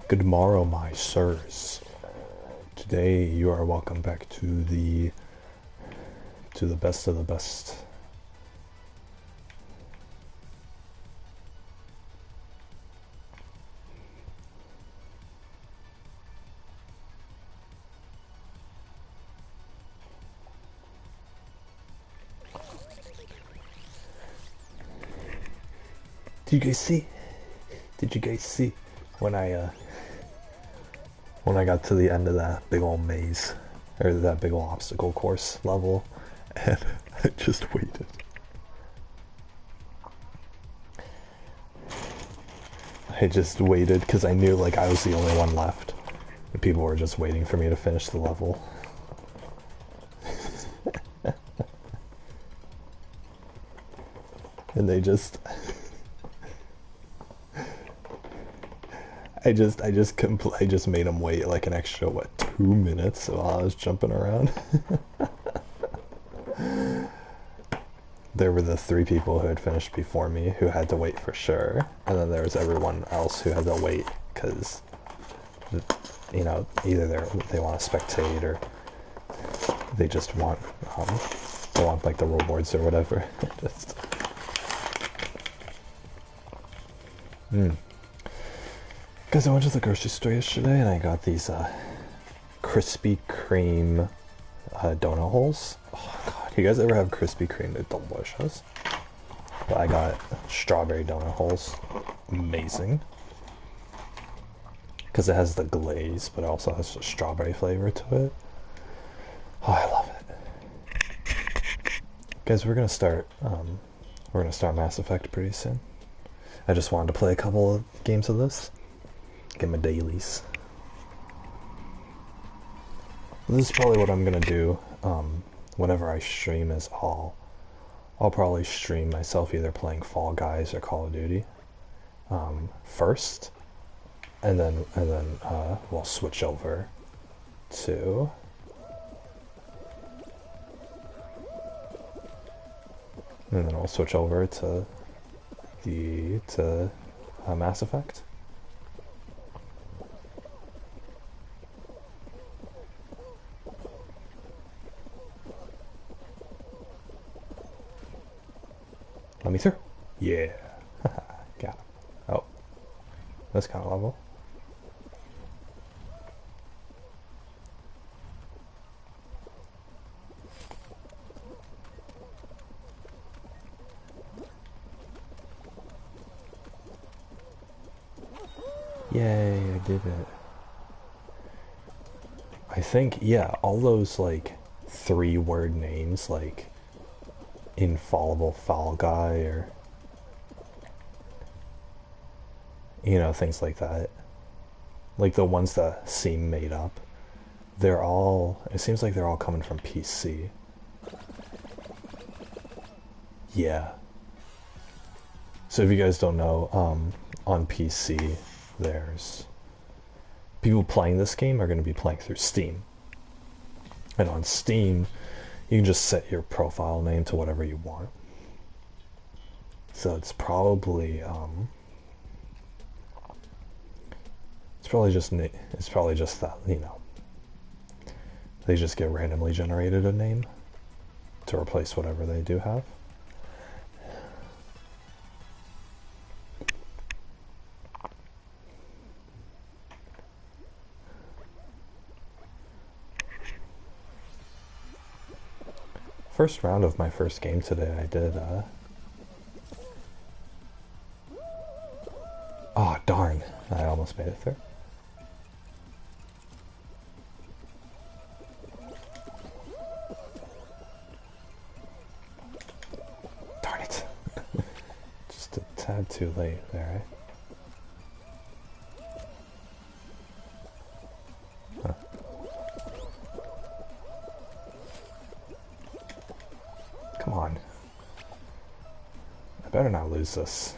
Good morrow, my sirs. Today you are welcome back to the best of the best. Did you guys see? Did you guys see when I got to the end of that big old maze, or that big old obstacle course level, and I just waited. I just waited because I knew like I was the only one left. And people were just waiting for me to finish the level. And they just I just made them wait like an extra, what, 2 minutes while I was jumping around. There were the 3 people who had finished before me who had to wait for sure, and then there was everyone else who had to wait because, you know, either they want to spectate or they just want like the rewards or whatever. Just. Guys, I went to the grocery store yesterday and I got these Krispy Kreme donut holes. Oh god, you guys ever have Krispy Kreme? They're delicious. But I got strawberry donut holes. Amazing. Because it has the glaze, but it also has a strawberry flavor to it. Oh, I love it. Guys, we're gonna start Mass Effect pretty soon. I just wanted to play a couple of games of this. Get my dailies. This is probably what I'm gonna do whenever I stream. Is I'll probably stream myself either playing Fall Guys or Call of Duty first, and then we'll switch over to Mass Effect. Let me through. Yeah. Got him. Oh. This kind of level. Yay, I did it. I think, yeah, all those like 3-word names like Infallible Fall Guy or, you know, things like that, like the ones that seem made up, it seems like they're all coming from PC. Yeah. So if you guys don't know, on PC there's people playing this game are going to be playing through Steam, and on Steam you can just set your profile name to whatever you want. So it's probably just that, you know, they just get randomly generated a name to replace whatever they do have. First round of my first game today, I did, oh, darn. I almost made it through. Darn it. Just a tad too late there, eh? Come on. I better not lose this.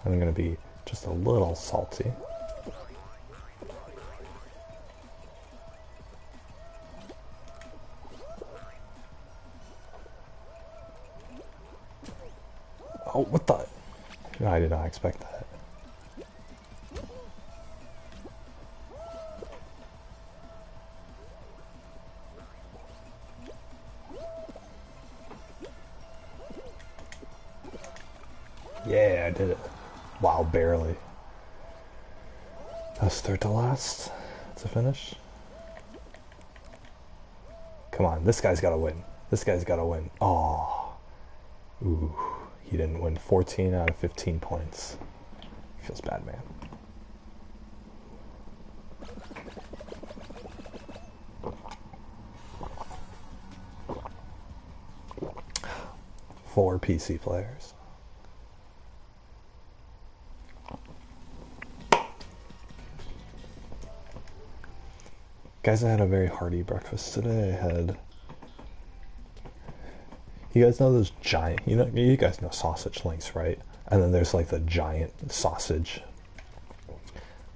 I'm gonna be just a little salty. Oh, what the? I did not expect that. I did it. Wow, barely. That was third to last to finish. Come on, this guy's gotta win. This guy's gotta win. Oh. Ooh, he didn't win. 14 out of 15 points. Feels bad, man. Four PC players. Guys, I had a very hearty breakfast today. I had... You guys know those giant... You guys know sausage links, right? And then there's like the giant sausage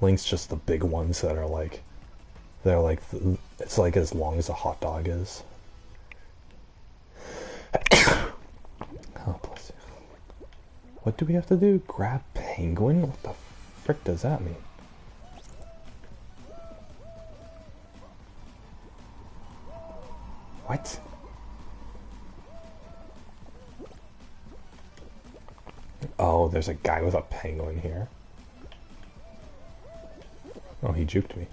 links, just the big ones that are like... They're like... It's like as long as a hot dog is. Oh, bless you. What do we have to do? Grab penguin? What the frick does that mean? What? Oh, there's a guy with a penguin here. Oh, he juked me.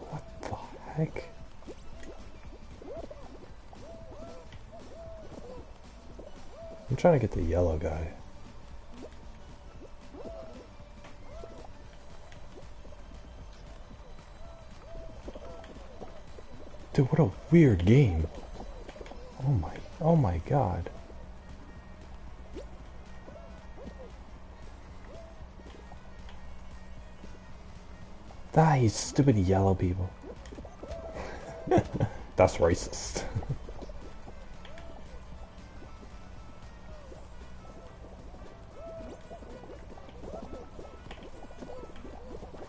What the heck? I'm trying to get the yellow guy. Dude, what a weird game. Oh my god. Ah, you stupid yellow people. That's racist.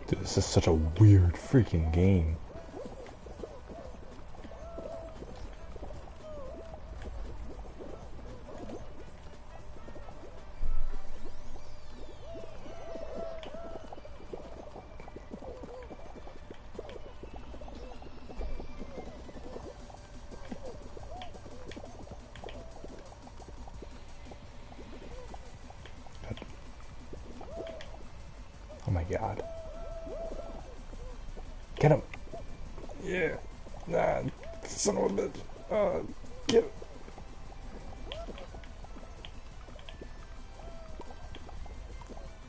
Dude, this is such a weird freaking game. Oh my god. Get him! Yeah! Nah, son of a bitch. Get him!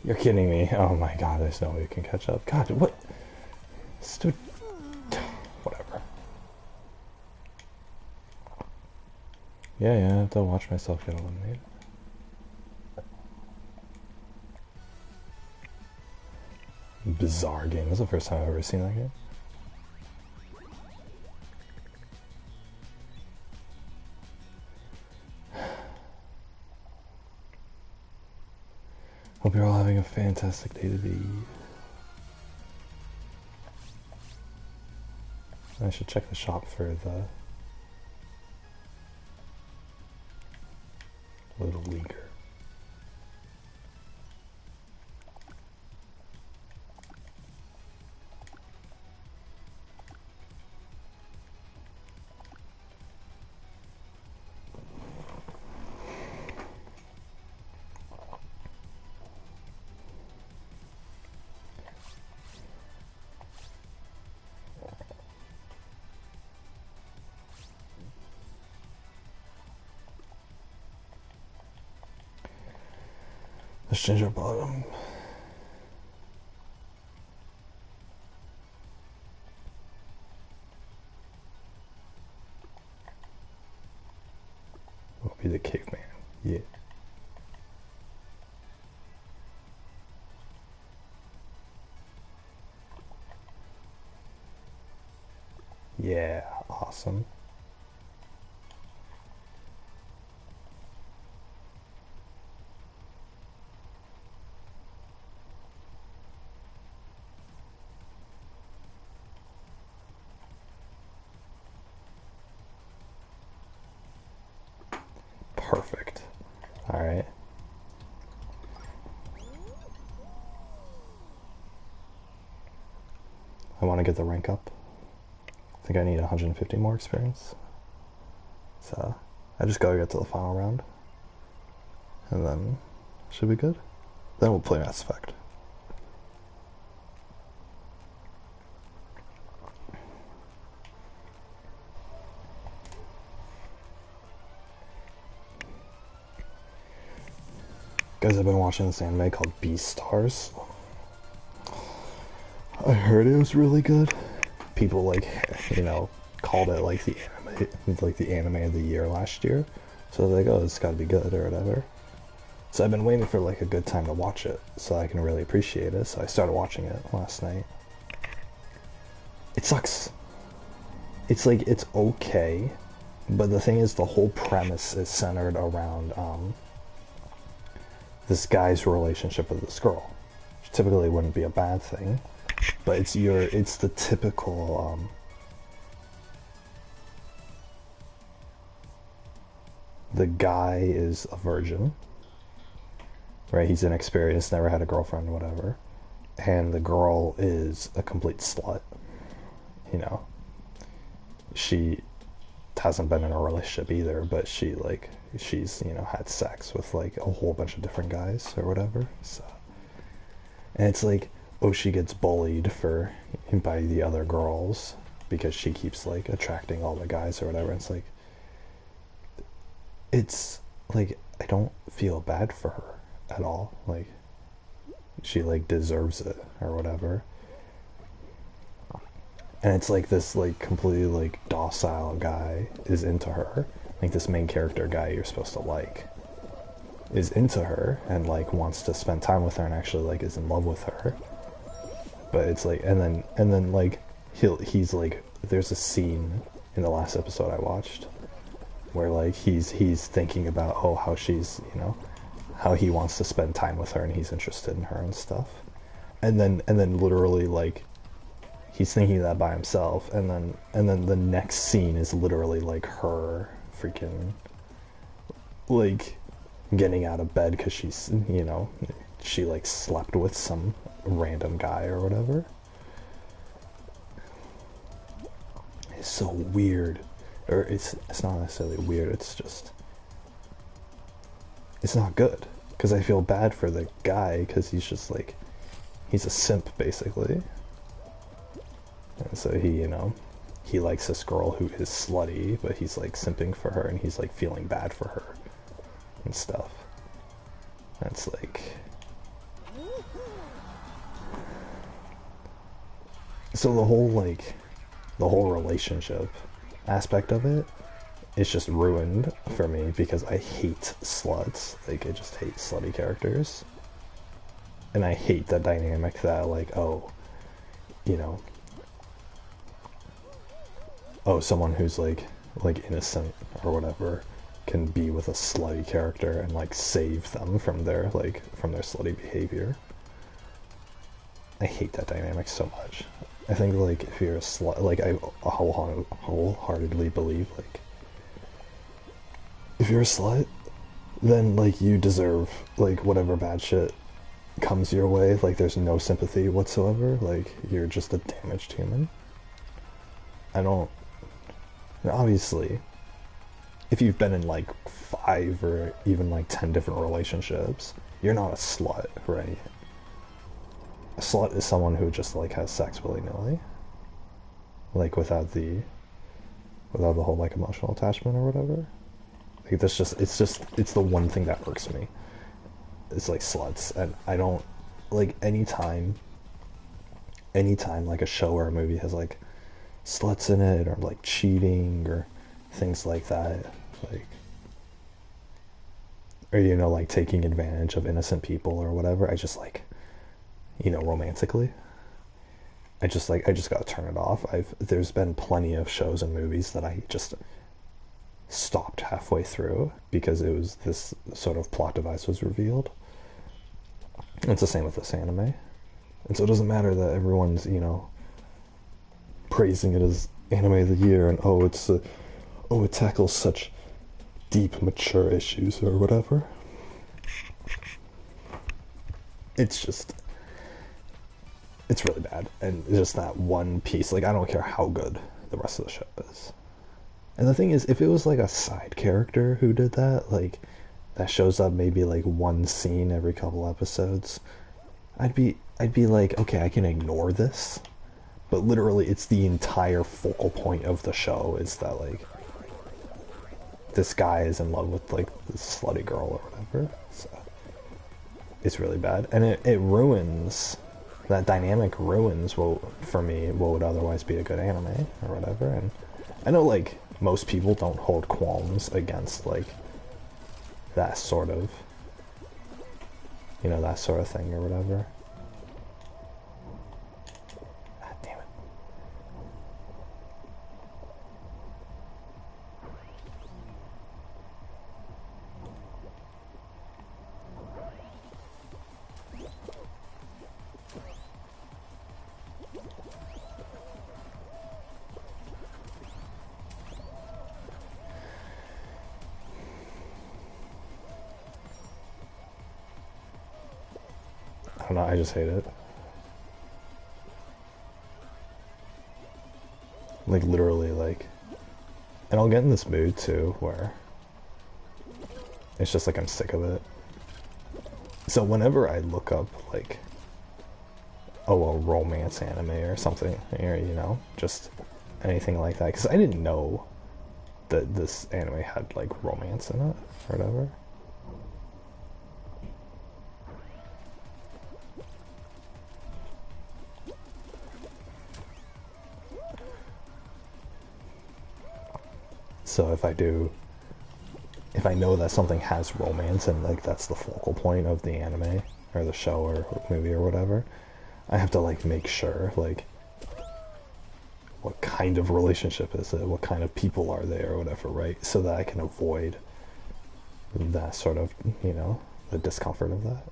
You're kidding me. Oh my god, there's no way you can catch up. God, what? Stupid. Whatever. Yeah, I have to watch myself get eliminated. Bizarre game. This is the first time I've ever seen that game. Hope you're all having a fantastic day today. I should check the shop for the little leaguer. Let's change our bottom. We'll be the caveman. Yeah. Yeah, awesome. Perfect. All right. want to get the rank up. I think I need 150 more experience. So I just gotta get to the final round. And then should be good. Then we'll play Mass Effect. Guys, I've been watching this anime called Beastars. I heard it was really good. People like, you know, called it like the anime of the year last year. So they're like, oh, it's gotta be good or whatever. So I've been waiting for like a good time to watch it so I can really appreciate it. So I started watching it last night. It sucks. It's like, it's okay, but the thing is, the whole premise is centered around this guy's relationship with this girl, which typically wouldn't be a bad thing, but it's the typical the guy is a virgin, right? He's inexperienced, never had a girlfriend, whatever, and the girl is a complete slut. You know, she hasn't been in a relationship either, but she's, you know, had sex with like a whole bunch of different guys or whatever. So, and it's like, oh, she gets bullied by the other girls because she keeps like attracting all the guys or whatever. It's like I don't feel bad for her at all. Like, she like deserves it or whatever. And it's like this like completely like docile guy is into her. Like this main character guy you're supposed to like is into her and like wants to spend time with her and actually like is in love with her. But it's like, and then like he's like, there's a scene in the last episode I watched where like he's thinking about, oh, how she's, you know, how he wants to spend time with her and he's interested in her and stuff. And then literally like he's thinking that by himself, and then the next scene is literally like her freaking like getting out of bed because she's, you know, she like slept with some random guy or whatever. It's so weird. Or it's not necessarily weird, it's just, it's not good, because I feel bad for the guy because he's just like, he's a simp basically. And so he, you know, he likes this girl who is slutty, but he's like simping for her and he's like feeling bad for her and stuff. That's like, so the whole relationship aspect of it is just ruined for me because I hate sluts. Like, I just hate slutty characters. And I hate that dynamic that like, oh, you know, oh, someone who's like innocent or whatever can be with a slutty character and like save them from their slutty behavior. I hate that dynamic so much. I think like if you're a slut, like I wholeheartedly believe like if you're a slut, then like you deserve like whatever bad shit comes your way. Like there's no sympathy whatsoever. Like you're just a damaged human. I don't. Obviously, if you've been in like 5 or even like 10 different relationships, you're not a slut, right? A slut is someone who just like has sex willy-nilly, like without the whole like emotional attachment or whatever. Like it's the one thing that irks me. It's like sluts, and I don't like anytime like a show or a movie has like sluts in it or like cheating or things like that, like, or you know, like taking advantage of innocent people or whatever. I just like, you know, romantically, I just gotta turn it off. There's been plenty of shows and movies that I just stopped halfway through because it was this sort of plot device was revealed. It's the same with this anime, and so it doesn't matter that everyone's, you know, praising it as anime of the year and it tackles such deep, mature issues or whatever. It's just, it's really bad. And just that one piece, like I don't care how good the rest of the show is. And the thing is, if it was like a side character who did that, like that shows up maybe like one scene every couple episodes, I'd be like, okay, I can ignore this. But literally, it's the entire focal point of the show is that like this guy is in love with like this slutty girl or whatever. So it's really bad, and it ruins that dynamic. Ruins what for me what would otherwise be a good anime or whatever. And I know like most people don't hold qualms against like that sort of that sort of thing or whatever. God damn it. I don't know, I just hate it. Like literally like, and I'll get in this mood too where it's just like I'm sick of it. So whenever I look up like, oh, a romance anime or something, or just anything like that, because I didn't know that this anime had like romance in it or whatever. So if I know that something has romance and like that's the focal point of the anime or the show or movie or whatever, I have to like make sure like what kind of relationship is it, what kind of people are they or whatever, right? So that I can avoid that sort of, the discomfort of that.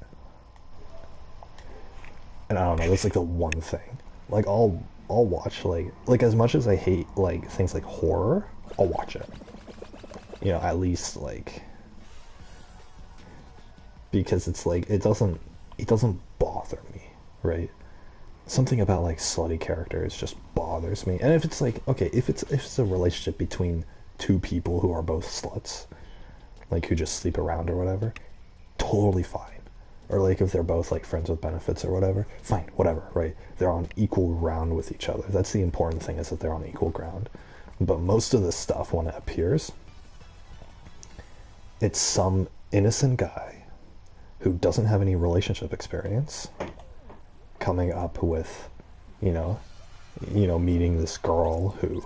And I don't know, that's like the one thing. Like I'll watch like as much as I hate like things like horror, I'll watch it. At least like because it's like it doesn't bother me, right? Something about like slutty characters just bothers me. And if it's like okay, if it's a relationship between two people who are both sluts, like who just sleep around or whatever, totally fine. Or like if they're both like friends with benefits or whatever, fine, whatever, right? They're on equal ground with each other. That's the important thing, is that they're on equal ground. But most of this stuff, when it appears, it's some innocent guy who doesn't have any relationship experience coming up with, meeting this girl who,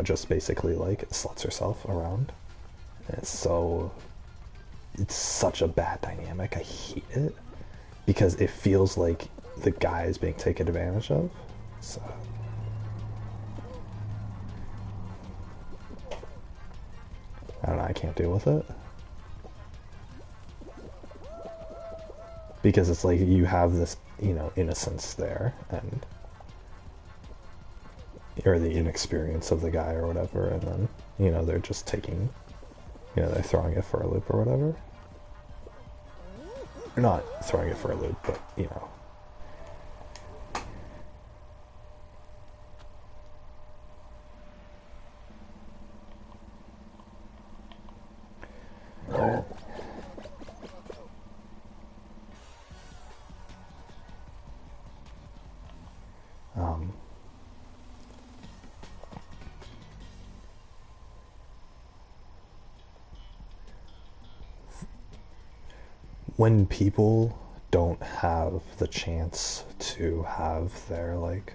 just basically like sluts herself around. And it's such a bad dynamic. I hate it because it feels like the guy is being taken advantage of. So I don't know, I can't deal with it. Because it's like you have this, innocence there, and or the inexperience of the guy or whatever, and then, they're just taking, they're throwing it for a loop or whatever. They're not throwing it for a loop, but, when people don't have the chance to have their like,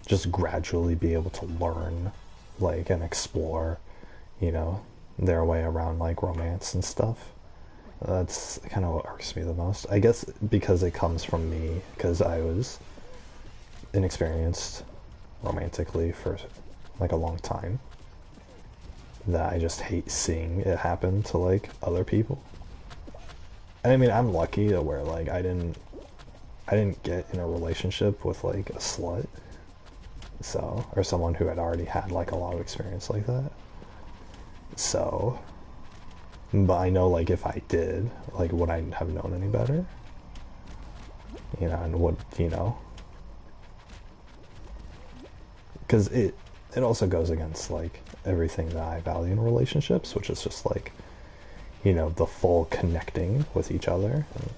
just gradually be able to learn like and explore, their way around like romance and stuff. That's kind of what irks me the most. I guess because it comes from me, because I was inexperienced romantically for like a long time, that I just hate seeing it happen to like other people. And I mean, I'm lucky to where like I didn't get in a relationship with like a slut, so, or someone who had already had like a lot of experience like that. So But I know, like, if I did, like, would I have known any better? You know, and would, you know, because it also goes against like everything that I value in relationships, which is just like, you know, the full connecting with each other, and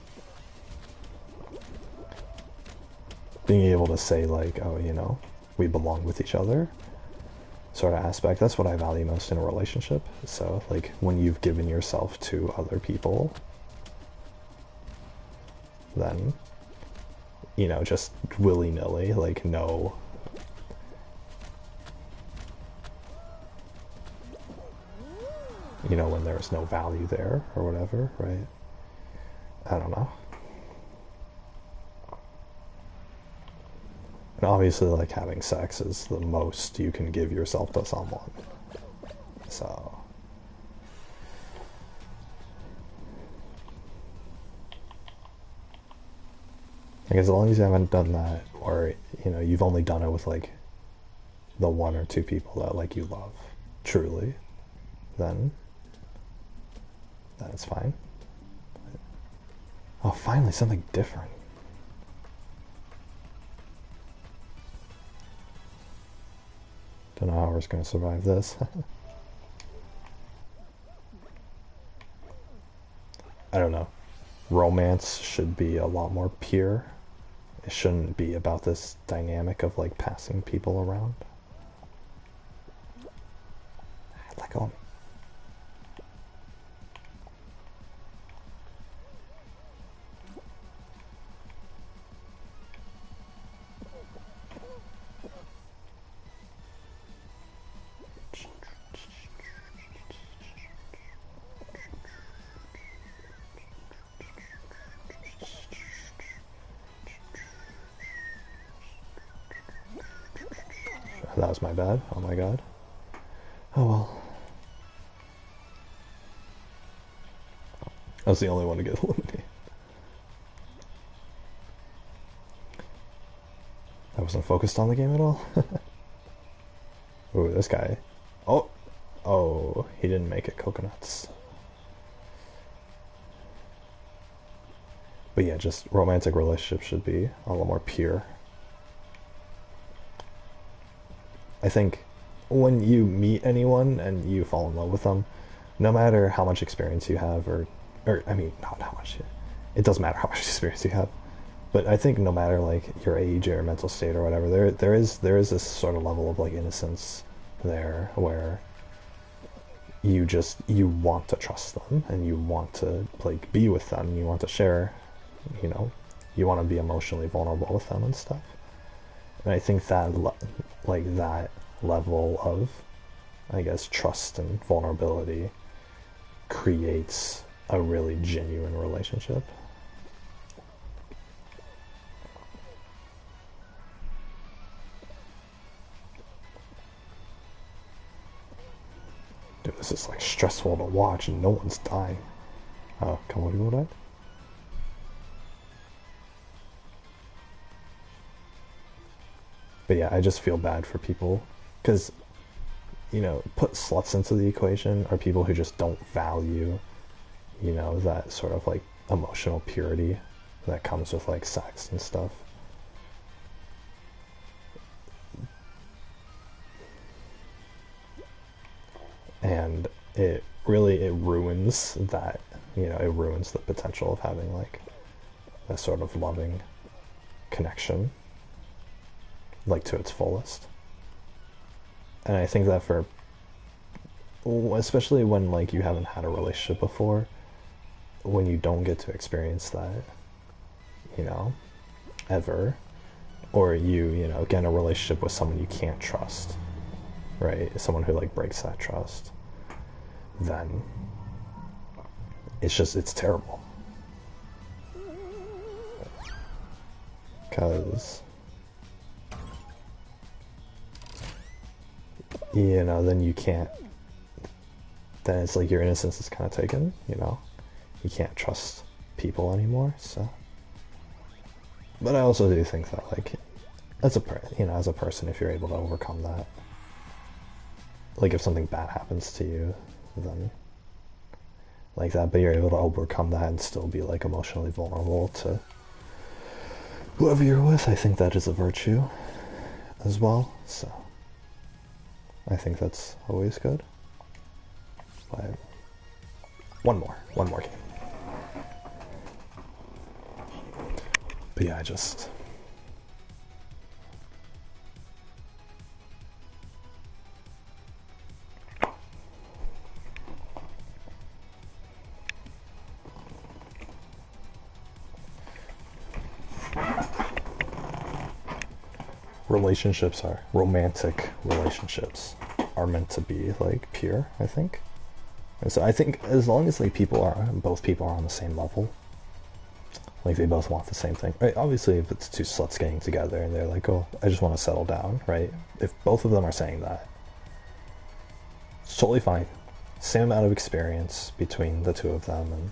being able to say like, oh, you know, we belong with each other, sort of aspect. That's what I value most in a relationship. So like when you've given yourself to other people, then, you know, just willy-nilly, like, no, you know, when there's no value there or whatever, right? I don't know. And obviously, like, having sex is the most you can give yourself to someone. So, like, as long as you haven't done that, or, you know, you've only done it with, like, the one or two people that, like, you love, truly, then it's fine. Oh, finally, something different. Don't know how we're going to survive this. I don't know. Romance should be a lot more pure. It shouldn't be about this dynamic of like passing people around. Let go. That was my bad. Oh my god. Oh well. I was the only one to get eliminated. I wasn't focused on the game at all. Ooh, this guy. Oh! Oh, he didn't make it coconuts. But yeah, just romantic relationships should be a little more pure. I think when you meet anyone and you fall in love with them, no matter how much experience you have, or I mean, not how much, it doesn't matter how much experience you have, but I think no matter like your age or mental state or whatever, there is this sort of level of like innocence there where you want to trust them and you want to like be with them, you want to share, you know, you want to be emotionally vulnerable with them and stuff. And I think that like that level of, I guess, trust and vulnerability creates a really genuine relationship. Dude, this is like stressful to watch and no one's dying. Oh, come on, people died? But yeah, I just feel bad for people because, you know, put sluts into the equation are people who just don't value, you know, that sort of like emotional purity that comes with like sex and stuff. And it ruins that, you know, it ruins the potential of having like a sort of loving connection, like to its fullest. And I think that for, especially when like you haven't had a relationship before, when you don't get to experience that, you know, ever, or you know, get in a relationship with someone you can't trust, right? Someone who like breaks that trust, then it's terrible. Because, you know, then you can't, then it's like your innocence is kind of taken, you know? You can't trust people anymore, so. But I also do think that, like, as a person, if you're able to overcome that, like if something bad happens to you, then like that, but you're able to overcome that and still be like emotionally vulnerable to whoever you're with. I think that is a virtue as well. So I think that's always good. But one more game. But yeah, I just relationships are romantic relationships are meant to be like pure, I think. And so I think as long as like both people are on the same level, like they both want the same thing, right? Obviously if it's two sluts getting together and they're like, oh, I just want to settle down, right? If both of them are saying that, it's totally fine. Same amount of experience between the two of them, and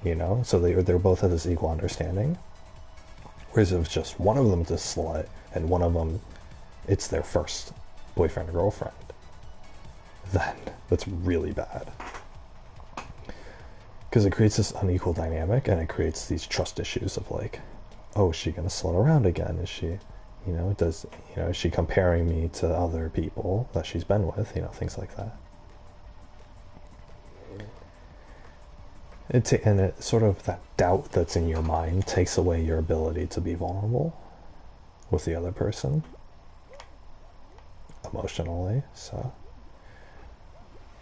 you know, so they're both at this equal understanding. Whereas if just one of them is a slut and one of them, it's their first boyfriend or girlfriend, then that's really bad. Because it creates this unequal dynamic, and it creates these trust issues of like, oh, is she gonna slut around again? Is she, is she comparing me to other people that she's been with? You know, things like that. And it sort of, that doubt that's in your mind takes away your ability to be vulnerable with the other person emotionally. So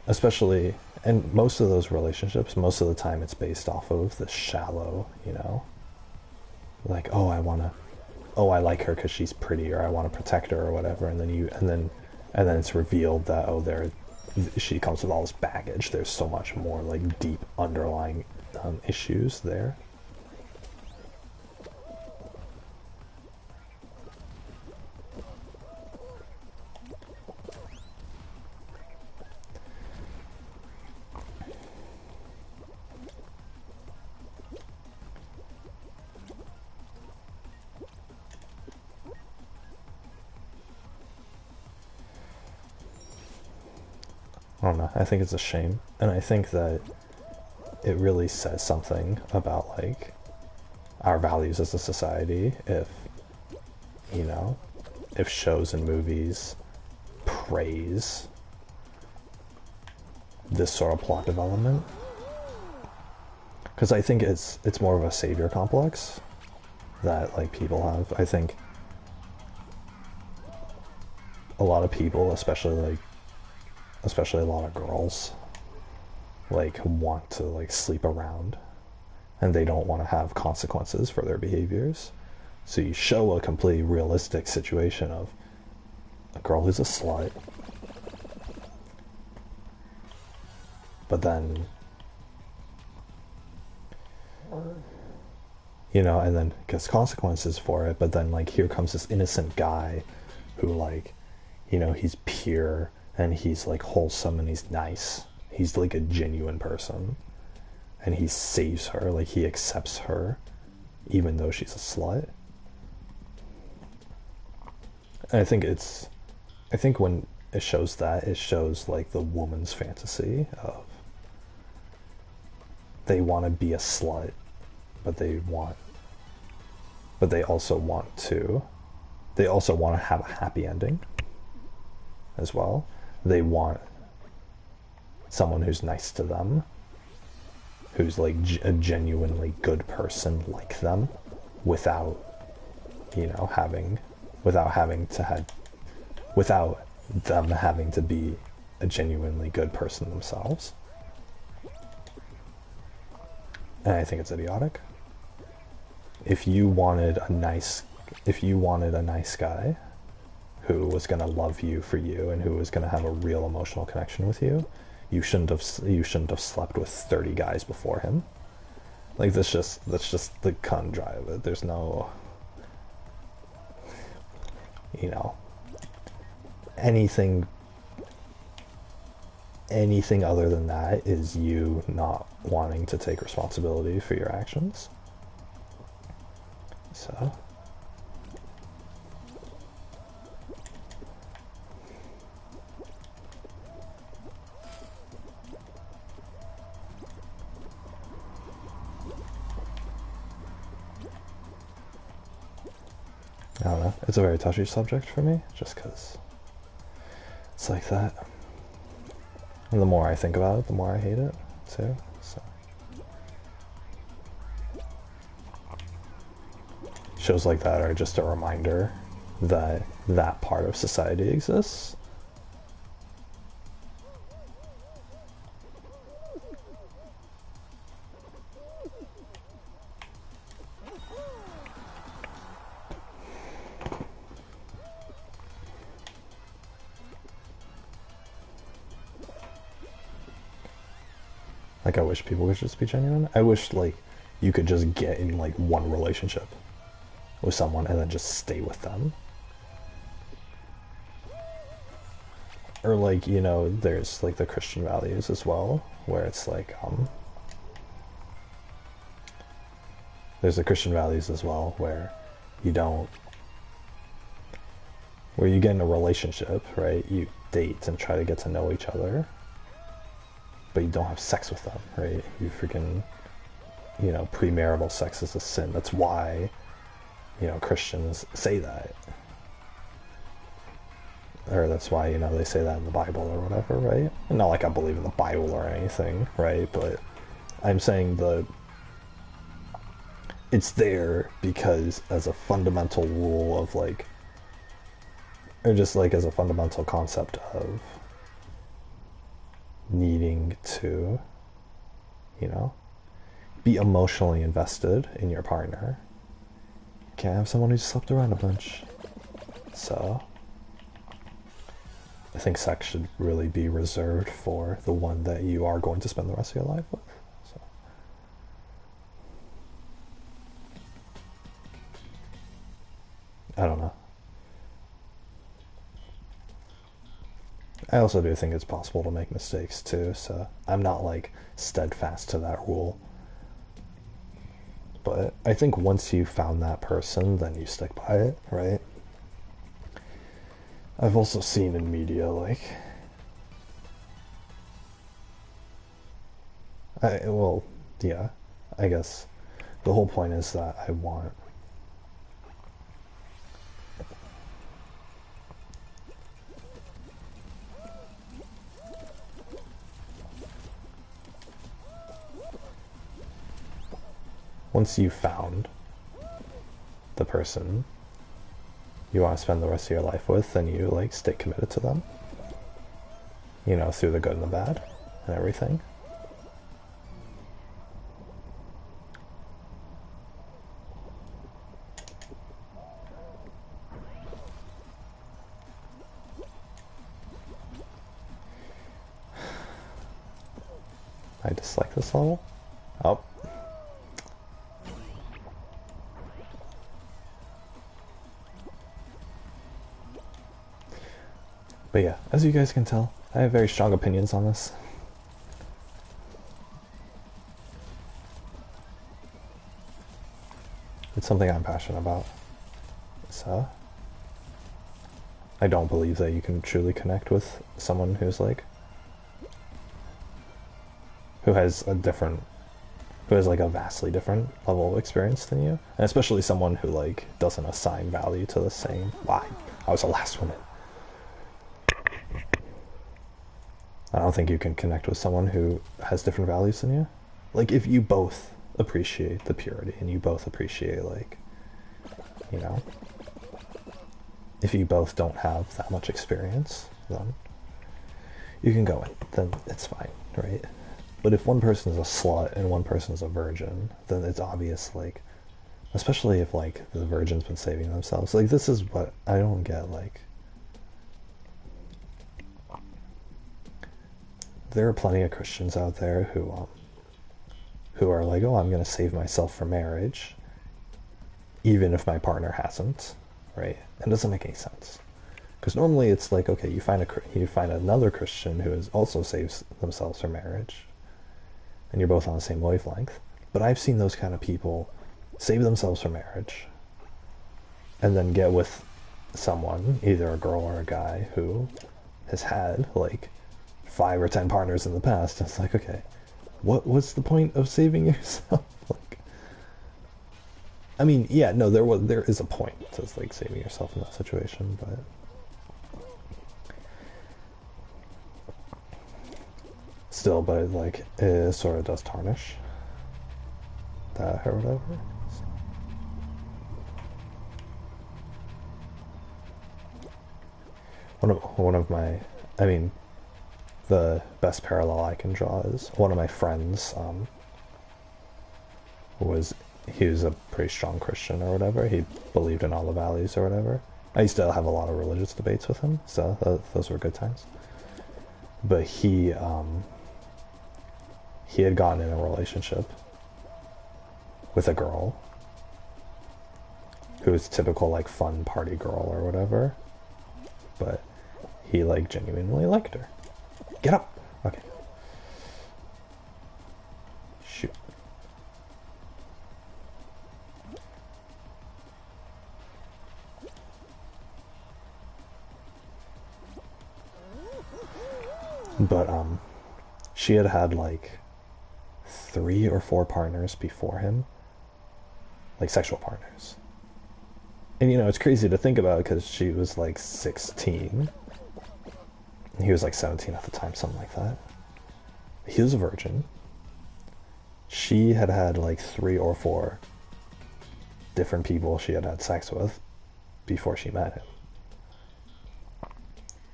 especially, and most of those relationships, most of the time it's based off of the shallow, you know, like, oh, I like her because she's pretty, or I want to protect her or whatever, and then it's revealed that, oh, she comes with all this baggage. There's so much more like deep underlying issues there. I don't know. I think it's a shame, and I think that it really says something about like our values as a society if, you know, if shows and movies praise this sort of plot development. Because I think it's more of a savior complex that like people have. I think a lot of people, especially a lot of girls, like want to like sleep around, and they don't want to have consequences for their behaviors. So you show a completely realistic situation of a girl who's a slut, but then, you know, and then gets consequences for it, but then like here comes this innocent guy who, like, you know, he's pure and he's like wholesome and he's nice. He's like a genuine person, and he saves her, like he accepts her even though she's a slut. And I think when it shows that, it shows like the woman's fantasy of they want to be a slut, but they also want to have a happy ending as well. They want someone who's nice to them, who's like a genuinely good person like them, without them having to be a genuinely good person themselves. And I think it's idiotic. If you wanted a nice guy who was going to love you for you and who was going to have a real emotional connection with you, you shouldn't have slept with 30 guys before him. Like, that's just the cut and dry of it. There's no, you know, anything other than that is you not wanting to take responsibility for your actions. So I don't know. It's a very touchy subject for me, just because it's like that. And the more I think about it, the more I hate it, too. So shows like that are just a reminder that that part of society exists. Like, I wish people could just be genuine. I wish, like, you could just get in, like, one relationship with someone and then just stay with them. Or, like, you know, there's, like, the Christian values as well, where it's, like, there's the Christian values as well, where you don't... Where you get in a relationship, right? You date and try to get to know each other, but you don't have sex with them, right? You freaking, you know, premarital sex is a sin. That's why, you know, Christians say that. Or that's why, you know, they say that in the Bible or whatever, right? And not like I believe in the Bible or anything, right? But I'm saying it's there because as a fundamental rule of, like, or just, like, as a fundamental concept of needing to, you know, be emotionally invested in your partner. You can't have someone who's slept around a bunch. So I think sex should really be reserved for the one that you are going to spend the rest of your life with. So I don't know. I also do think it's possible to make mistakes too, so I'm not, like, steadfast to that rule. But I think once you found that person, then you stick by it, right? I've also seen in media, like... well, yeah, I guess the whole point is that I want... Once you've found the person you want to spend the rest of your life with, then you, like, stay committed to them. You know, through the good and the bad and everything. I dislike this level. Oh. But yeah, as you guys can tell, I have very strong opinions on this. It's something I'm passionate about. So I don't believe that you can truly connect with someone who's, like, who has like a vastly different level of experience than you, and especially someone who, like, doesn't assign value to the same. Why? I was the last one in. I don't think you can connect with someone who has different values than you. Like, if you both appreciate the purity and you both appreciate, like, you know, if you both don't have that much experience, then you can go in, then it's fine, right? But if one person is a slut and one person is a virgin, then it's obvious, like, especially if, like, the virgin's been saving themselves. Like, this is what I don't get, like, there are plenty of Christians out there who are like, oh, I'm going to save myself for marriage, even if my partner hasn't, right? It doesn't make any sense. Because normally it's like, okay, you find another Christian who also saves themselves for marriage, and you're both on the same wavelength. But I've seen those kind of people save themselves for marriage, and then get with someone, either a girl or a guy, who has had, like, 5 or 10 partners in the past. It's like, okay, what's the point of saving yourself? Like, I mean, yeah, no, there is a point to like saving yourself in that situation, but still, but like it sort of does tarnish that or whatever. One of my, I mean, the best parallel I can draw is one of my friends was he was a pretty strong Christian or whatever. He believed in all the values or whatever. I used to have a lot of religious debates with him, so those were good times. But he had gotten in a relationship with a girl who was typical like fun party girl or whatever, but he like genuinely liked her. Get up. Okay. Shoot. But she had had like 3 or 4 partners before him, like sexual partners. And you know, it's crazy to think about because she was like 16. He was like 17 at the time, something like that. He was a virgin. She had had like 3 or 4 different people she had had sex with before she met him.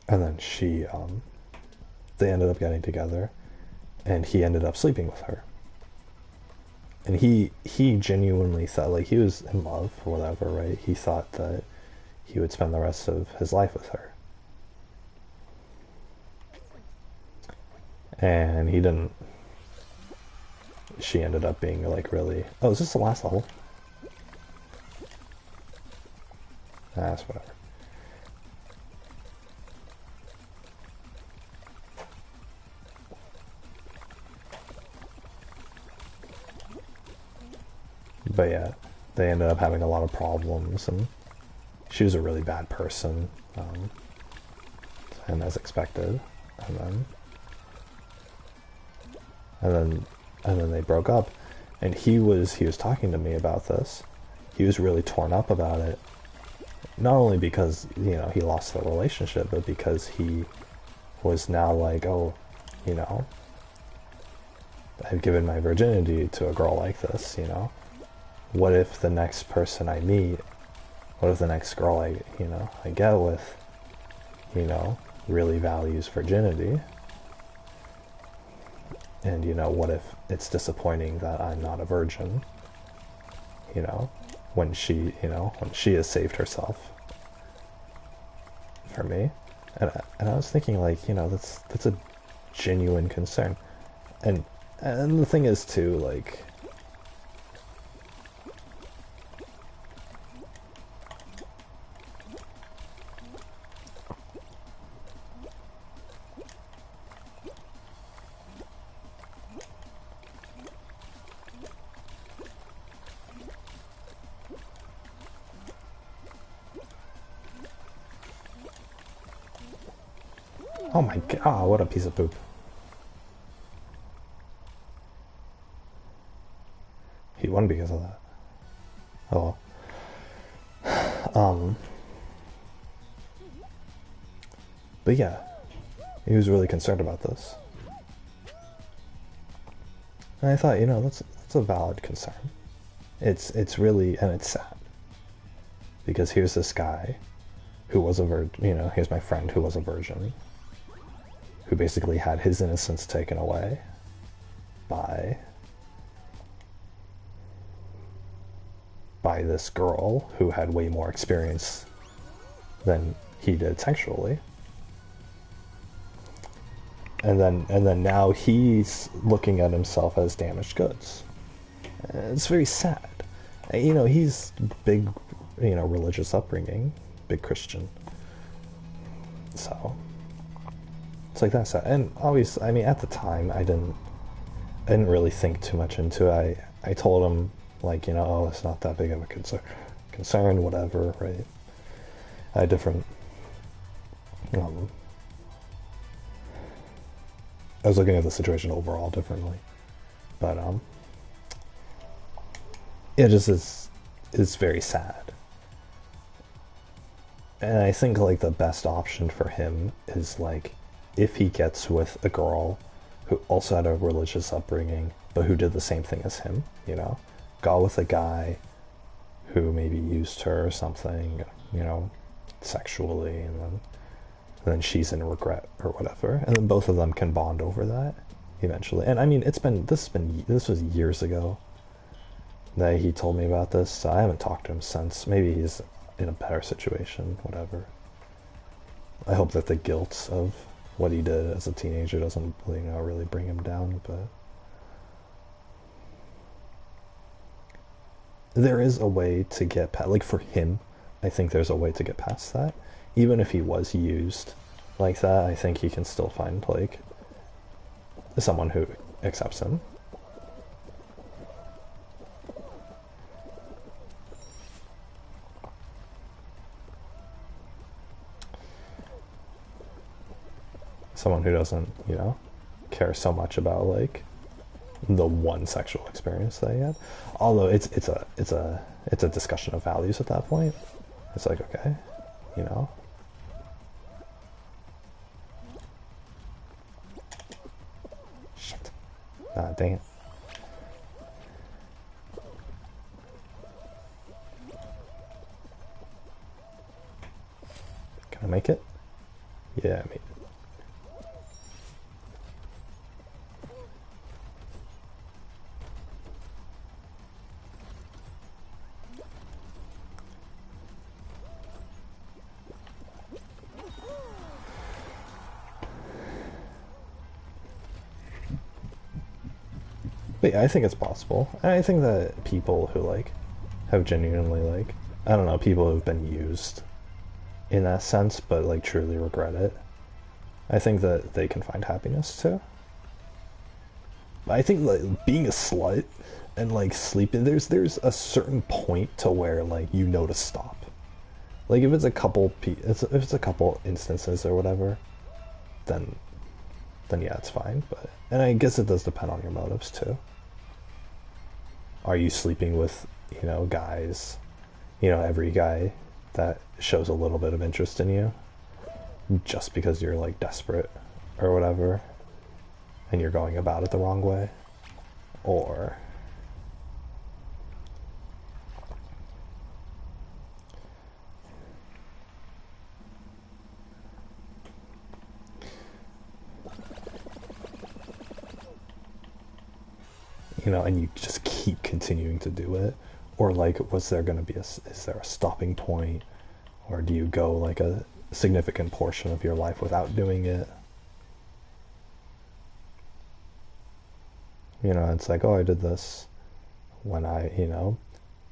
And then they ended up getting together, and he ended up sleeping with her. And he genuinely thought, like, he was in love or whatever, right? He thought that he would spend the rest of his life with her. And he didn't. She ended up being like really, oh, is this the last level? That's whatever. But yeah, they ended up having a lot of problems, and she was a really bad person, and as expected, and then they broke up, and he was talking to me about this. He was really torn up about it, not only because, you know, he lost the relationship, but because he was now like, oh, you know, I've given my virginity to a girl like this, you know. What if the next person I meet, what if the next girl I get with, you know, really values virginity? And, you know, what if it's disappointing that I'm not a virgin, you know, when she has saved herself for me? And I was thinking, like, you know, that's a genuine concern. And the thing is, too, like, oh my god, what a piece of poop. He won because of that. Oh well. But yeah, he was really concerned about this. And I thought, you know, that's a valid concern. It's really, and it's sad. Because here's this guy who was a virgin, you know, here's my friend who was a virgin, who basically had his innocence taken away by this girl who had way more experience than he did sexually. And then now he's looking at himself as damaged goods. It's very sad. You know, he's big, you know, religious upbringing, big Christian. So it's like that's sad. And obviously, I mean, at the time, I didn't really think too much into it. I told him, like, you know, oh, it's not that big of a concern, whatever, right? I had different, I was looking at the situation overall differently, but yeah, just as is very sad. And I think like the best option for him is like if he gets with a girl who also had a religious upbringing but who did the same thing as him, you know, got with a guy who maybe used her or something, you know, sexually, and then she's in regret or whatever, and then both of them can bond over that eventually. And I mean, this was years ago that he told me about this, so I haven't talked to him since. Maybe he's in a better situation, whatever. I hope that the guilt of what he did as a teenager doesn't, you know, really bring him down, but there is a way to get past, like for him, I think there's a way to get past that. Even if he was used like that, I think he can still find like someone who accepts him. Someone who doesn't, you know, care so much about like the one sexual experience that he had. Although it's a discussion of values at that point. It's like, okay, you know. Shit. Ah, dang it. Can I make it? Yeah, I made it. But yeah, I think it's possible. And I think that people who like have genuinely like, I don't know, people who've been used in that sense but like truly regret it, I think that they can find happiness too. I think like being a slut and like sleeping, there's a certain point to where like you know to stop. Like if it's a couple if it's a couple instances or whatever, then yeah, it's fine. But and I guess it does depend on your motives too. Are you sleeping with, you know, guys, you know, every guy that shows a little bit of interest in you just because you're like desperate or whatever and you're going about it the wrong way? Or you know, and you just keep continuing to do it? Or like, was there going to be is there a stopping point? Or do you go like a significant portion of your life without doing it? You know, it's like, oh, I did this when I, you know,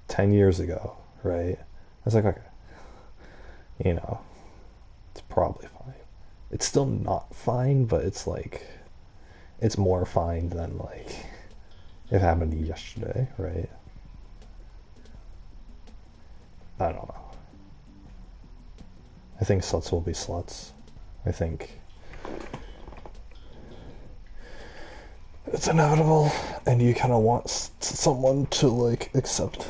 10 years ago, right? I was like, okay, you know, it's probably fine. It's still not fine, but it's like, it's more fine than like, it happened yesterday, right? I don't know. I think sluts will be sluts. I think it's inevitable, and you kind of want someone to like accept.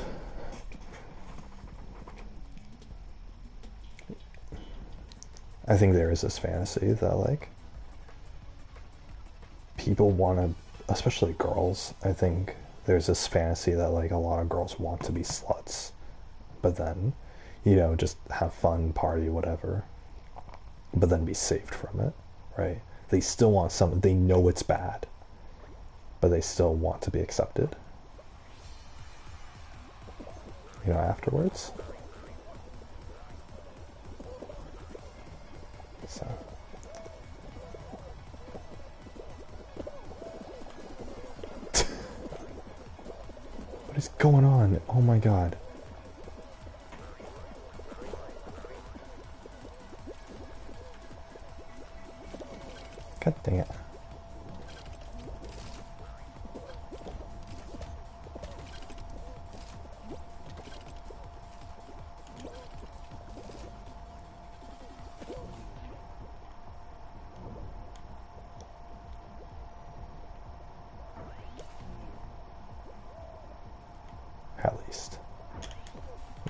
I think there is this fantasy that like people want to, especially girls, I think there's this fantasy that like a lot of girls want to be sluts, but then, you know, just have fun, party, whatever, but then be saved from it, right? They still want something, they know it's bad, but they still want to be accepted, you know, afterwards. So what is going on? Oh my god. God dang it. At least.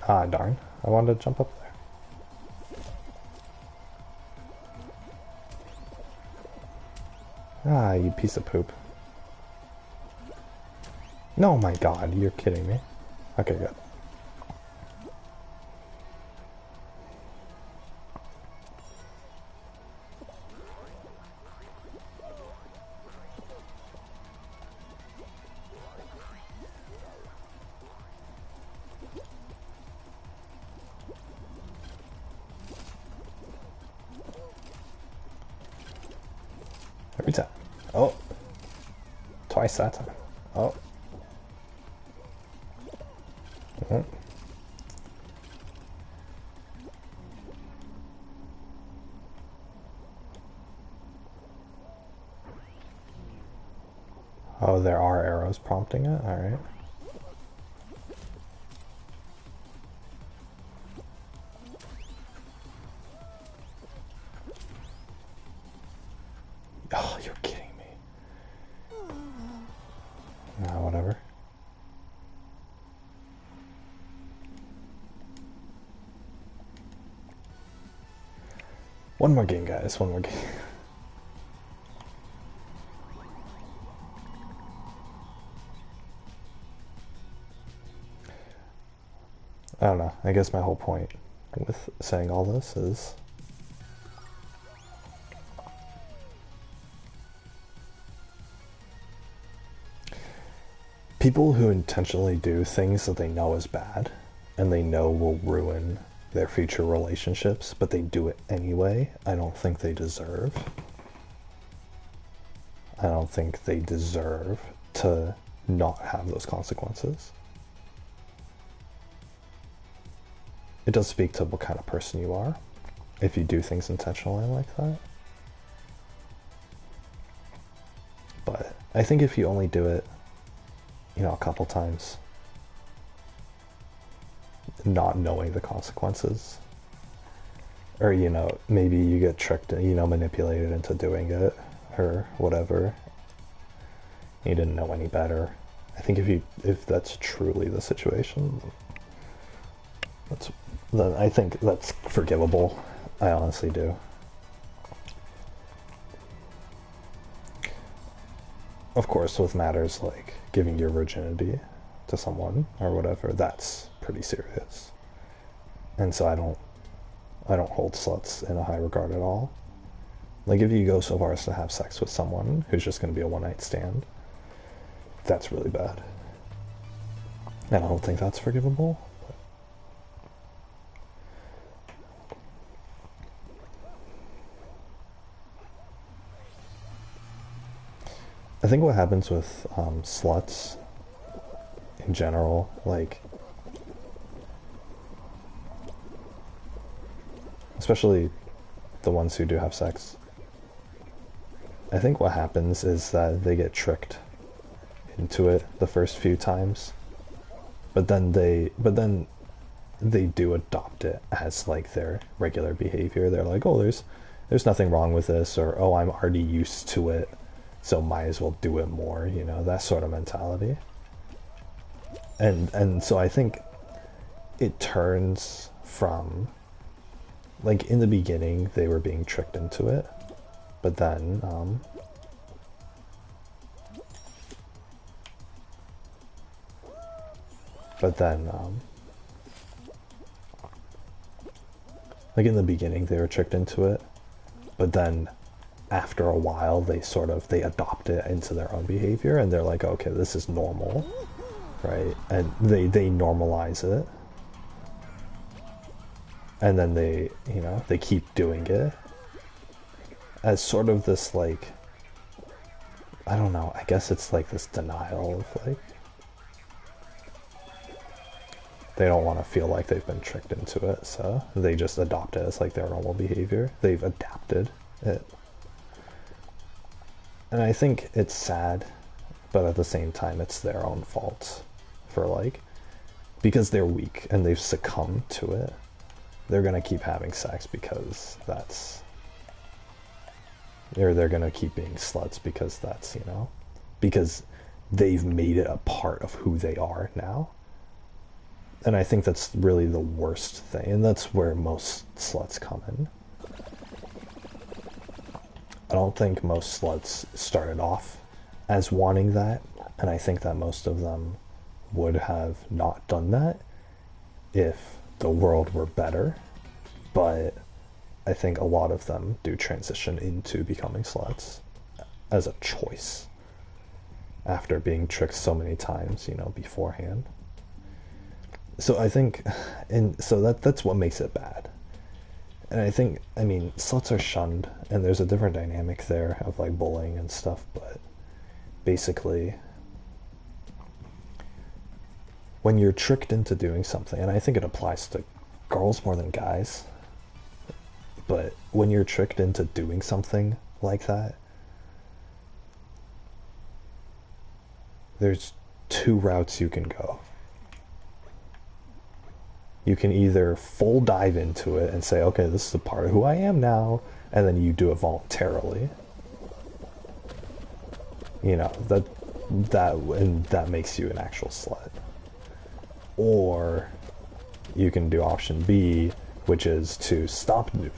Ah, darn. I wanted to jump up there. Ah, you piece of poop. No, my god, you're kidding me. Okay, good. Every time. Oh. Twice that time. Oh. Oh. Oh, there are arrows prompting it? Alright. Oh, you're kidding me. Ah, whatever. One more game, guys. One more game. I don't know. I guess my whole point with saying all this is people who intentionally do things that they know is bad and they know will ruin their future relationships, but they do it anyway, I don't think they deserve. I don't think they deserve to not have those consequences. It does speak to what kind of person you are if you do things intentionally like that. But I think if you only do it, you know, a couple times, not knowing the consequences, or, you know, maybe you get tricked, you know, manipulated into doing it, or whatever, you didn't know any better. I think if that's truly the situation, then I think that's forgivable. I honestly do. Of course, with matters like giving your virginity to someone or whatever, that's pretty serious. And so I don't hold sluts in a high regard at all. Like, if you go so far as to have sex with someone who's just going to be a one-night stand, that's really bad. And I don't think that's forgivable. I think what happens with sluts in general, like, especially the ones who do have sex, I think what happens is that they get tricked into it the first few times, but then they do adopt it as like their regular behavior. They're like, oh, there's nothing wrong with this, or oh, I'm already used to it, so might as well do it more, you know, that sort of mentality. And so I think it turns from, like, in the beginning they were being tricked into it, but then like, in the beginning they were tricked into it, but then after a while they adopt it into their own behavior, and they're like, okay, this is normal, right? And they normalize it, and then they, you know, they keep doing it as sort of this, like, I don't know, I guess it's like this denial of, like, they don't want to feel like they've been tricked into it, so they just adopt it as like their normal behavior. They've adapted it. And I think it's sad, but at the same time it's their own fault for, like, because they're weak and they've succumbed to it, they're gonna keep having sex because that's, or they're gonna keep being sluts because that's, you know, because they've made it a part of who they are now. And I think that's really the worst thing, and that's where most sluts come in. I don't think most sluts started off as wanting that, and I think that most of them would have not done that if the world were better, but I think a lot of them do transition into becoming sluts as a choice after being tricked so many times, beforehand. So I think, and so that's what makes it bad. And I mean, sluts are shunned, and there's a different dynamic there of like bullying and stuff, but basically, when you're tricked into doing something, and I think it applies to girls more than guys, but when you're tricked into doing something like that, there's two routes you can go. You can either full dive into it and say, okay, this is a part of who I am now, and then you do it voluntarily. That makes you an actual slut. Or you can do option B, which is to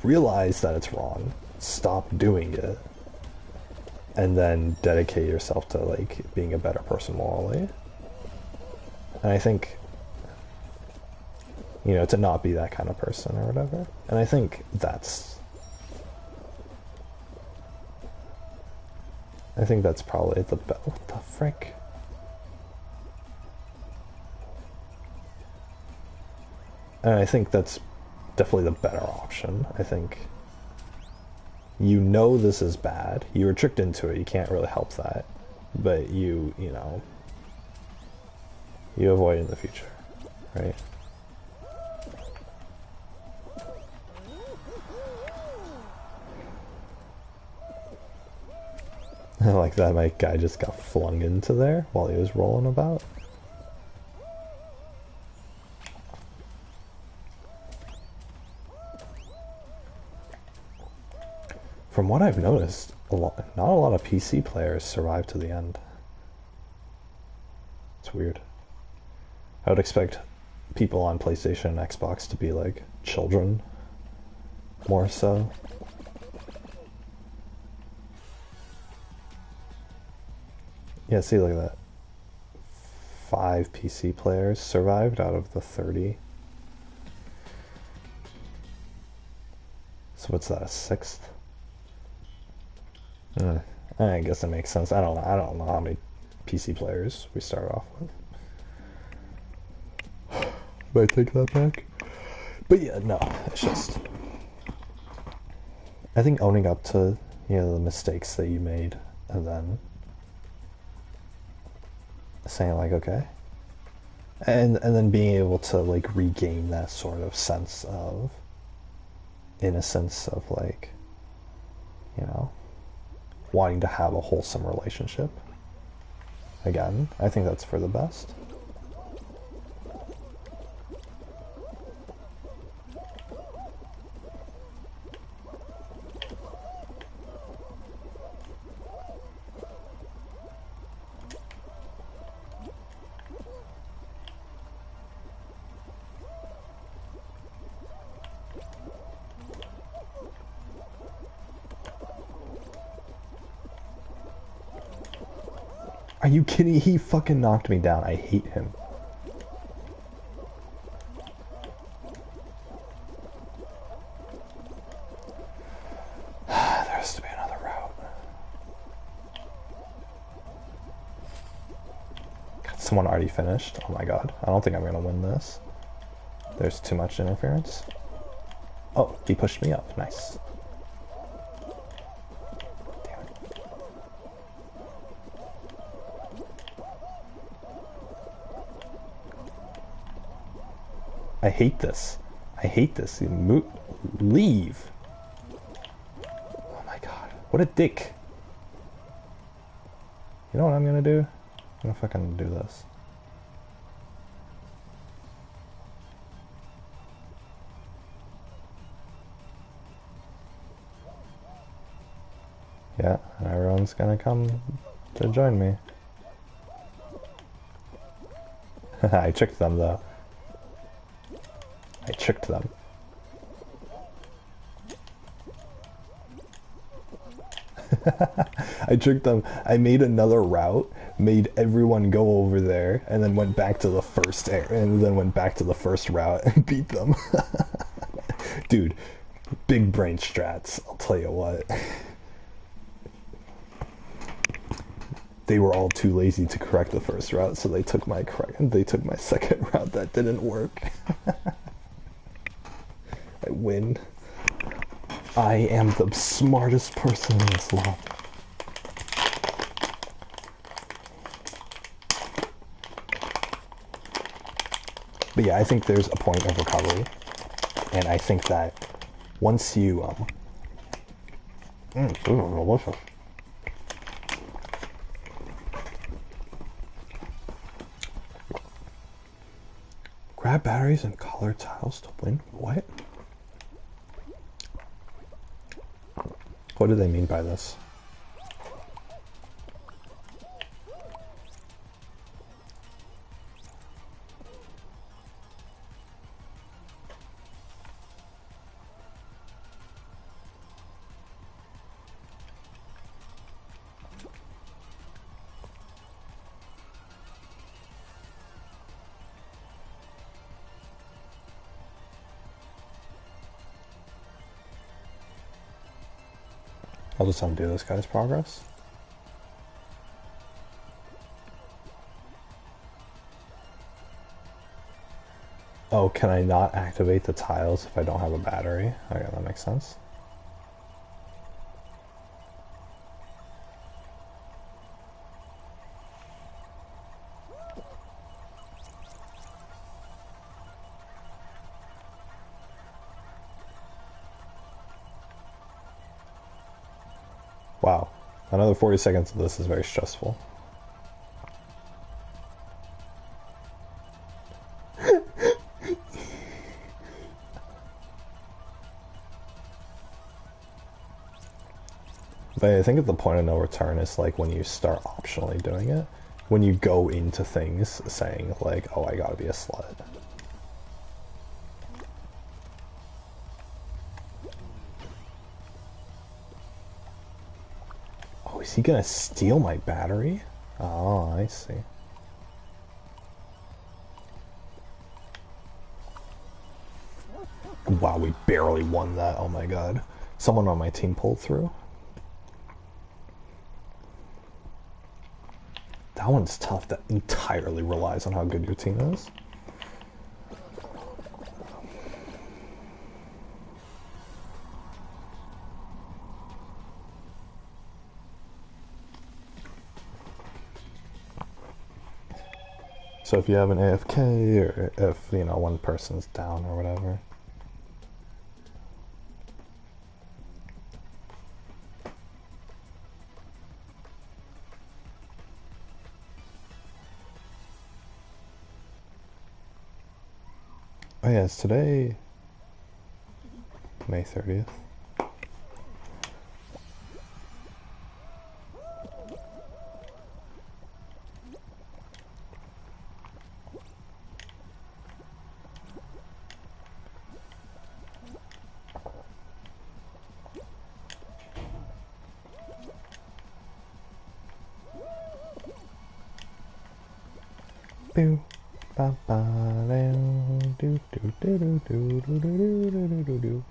realize that it's wrong, stop doing it, and then dedicate yourself to like being a better person morally. And I think, to not be that kind of person or whatever. And I think that's probably what the frick? And I think that's definitely the better option. I think this is bad. You were tricked into it. You can't really help that. But you avoid it in the future, right? I like that my guy just got flung into there while he was rolling about. From what I've noticed, not a lot of PC players survive to the end. It's weird. I would expect people on PlayStation and Xbox to be like children, more so. Yeah, see, look at that. 5 PC players survived out of the 30. So what's that, a sixth? I guess it makes sense. I don't know how many PC players we start off with. Might take that back. But yeah, no, it's just, I think owning up to, the mistakes that you made, and then saying like, okay, and then being able to like regain that sort of sense of innocence of like, wanting to have a wholesome relationship again. I think that's for the best. Are you kidding? He fucking knocked me down. I hate him. There has to be another route. God, someone already finished. Oh my god. I don't think I'm gonna win this. There's too much interference. Oh, he pushed me up. Nice. I hate this. I hate this. Leave. Oh my god. What a dick. You know what I'm gonna do? I'm gonna fucking do this. Yeah, everyone's gonna come to join me. I tricked them though. I tricked them. I tricked them. I made another route, made everyone go over there, and then went back to the first route and beat them. Dude, big brain strats, I'll tell you what. They were all too lazy to correct the first route, so they took my second route that didn't work. I win. I am the smartest person in this lobby. But yeah, I think there's a point of recovery, and I think that once you delicious. Grab batteries and color tiles to win? What? What do they mean by this? I'll just undo this guy's progress. Oh, can I not activate the tiles if I don't have a battery? Okay, that makes sense. Wow, another 40 seconds of this is very stressful. But I think at the point of no return is like when you start optionally doing it. When you go into things saying like, oh, I gotta be a slut. Oh, is he gonna steal my battery? Oh, I see. Wow, we barely won that. Oh my god. Someone on my team pulled through. That one's tough. That entirely relies on how good your team is. So if you have an AFK, or if, you know, one person's down or whatever. Oh yeah, it's today, May 30th. Boo. Ba ba do do do do do do do do do do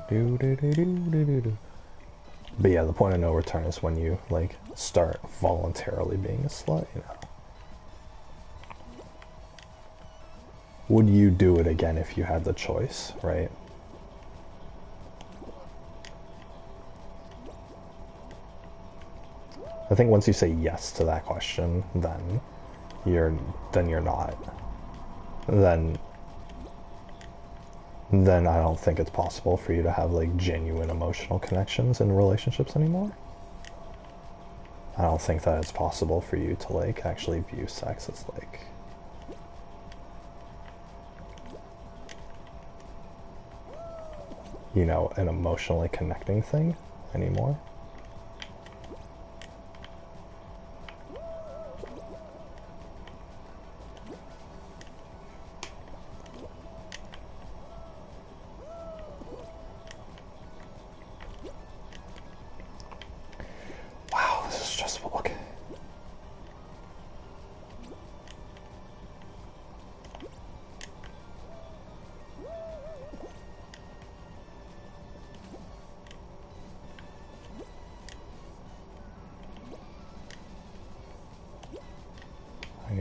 do do do do. But yeah, the point of no return is when you like start voluntarily being a slut, you know. Would you do it again if you had the choice, right? I think once you say yes to that question, then you're not. Then I don't think it's possible for you to have like genuine emotional connections in relationships anymore. I don't think that it's possible for you to like actually view sex as like you know, an emotionally connecting thing anymore.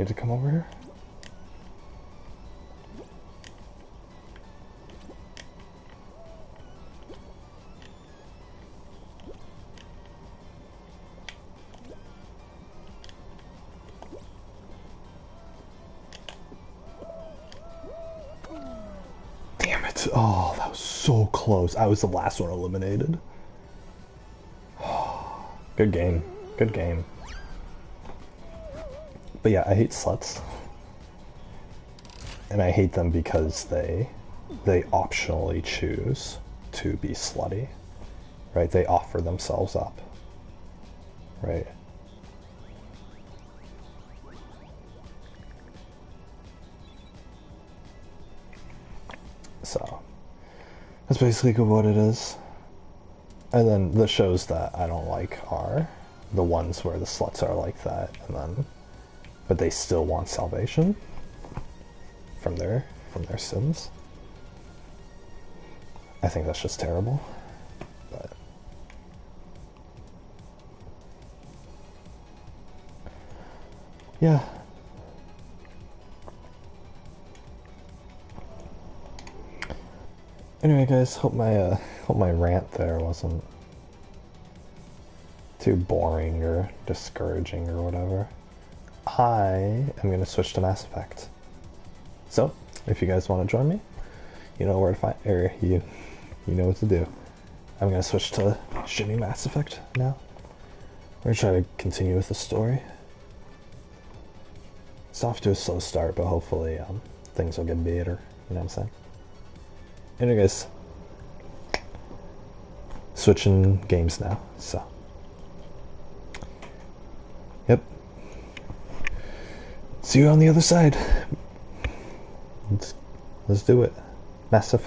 get to come over here? Damn it. Oh, that was so close. I was the last one eliminated. Good game. Good game. But yeah, I hate sluts. And I hate them because they optionally choose to be slutty. Right? They offer themselves up. Right? So, that's basically what it is. And then the shows that I don't like are the ones where the sluts are like that, and then, but they still want salvation from their sins. I think that's just terrible. But yeah. Anyway, guys, hope my rant there wasn't too boring or discouraging or whatever. I am gonna switch to Mass Effect. So, if you guys want to join me, you know where to find, or you know what to do. I'm gonna switch to shitty Mass Effect now. We're gonna try to continue with the story. It's off to a slow start, but hopefully things will get better. You know what I'm saying? Anyway, guys, switching games now. So, yep. See you on the other side. Let's do it. Mass Effect.